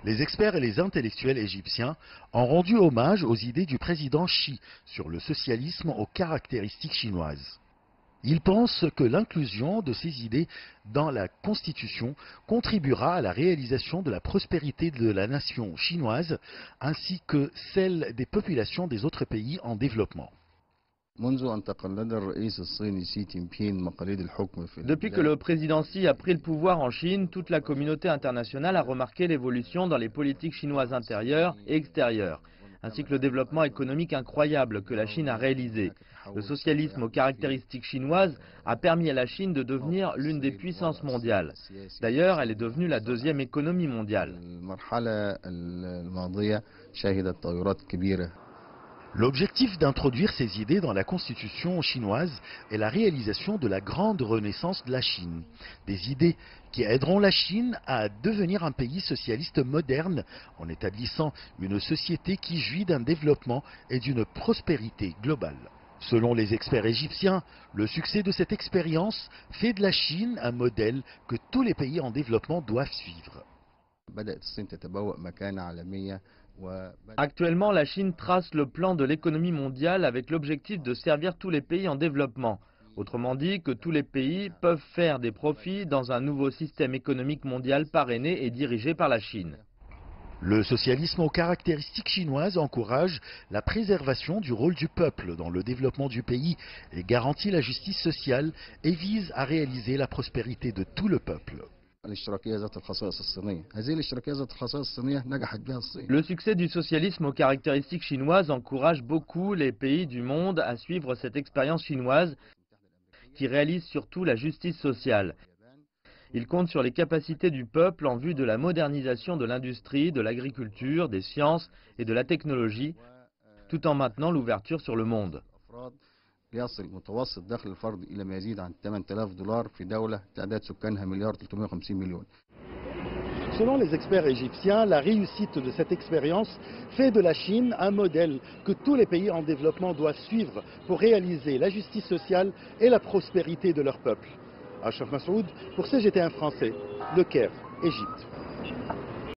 Les experts et les intellectuels égyptiens ont rendu hommage aux idées du président Xi sur le socialisme aux caractéristiques chinoises. Ils pensent que l'inclusion de ces idées dans la Constitution contribuera à la réalisation de la prospérité de la nation chinoise ainsi que celle des populations des autres pays en développement. Depuis que le président Xi a pris le pouvoir en Chine, toute la communauté internationale a remarqué l'évolution dans les politiques chinoises intérieures et extérieures, ainsi que le développement économique incroyable que la Chine a réalisé. Le socialisme aux caractéristiques chinoises a permis à la Chine de devenir l'une des puissances mondiales. D'ailleurs, elle est devenue la deuxième économie mondiale. L'objectif d'introduire ces idées dans la constitution chinoise est la réalisation de la grande renaissance de la Chine. Des idées qui aideront la Chine à devenir un pays socialiste moderne en établissant une société qui jouit d'un développement et d'une prospérité globale. Selon les experts égyptiens, le succès de cette expérience fait de la Chine un modèle que tous les pays en développement doivent suivre. Actuellement, la Chine trace le plan de l'économie mondiale avec l'objectif de servir tous les pays en développement. Autrement dit, que tous les pays peuvent faire des profits dans un nouveau système économique mondial parrainé et dirigé par la Chine. Le socialisme aux caractéristiques chinoises encourage la préservation du rôle du peuple dans le développement du pays et garantit la justice sociale et vise à réaliser la prospérité de tout le peuple. Le succès du socialisme aux caractéristiques chinoises encourage beaucoup les pays du monde à suivre cette expérience chinoise qui réalise surtout la justice sociale. Il compte sur les capacités du peuple en vue de la modernisation de l'industrie, de l'agriculture, des sciences et de la technologie, tout en maintenant l'ouverture sur le monde. Selon les experts égyptiens, la réussite de cette expérience fait de la Chine un modèle que tous les pays en développement doivent suivre pour réaliser la justice sociale et la prospérité de leur peuple. Achraf Massoud pour CGTN français, Le Caire, Égypte.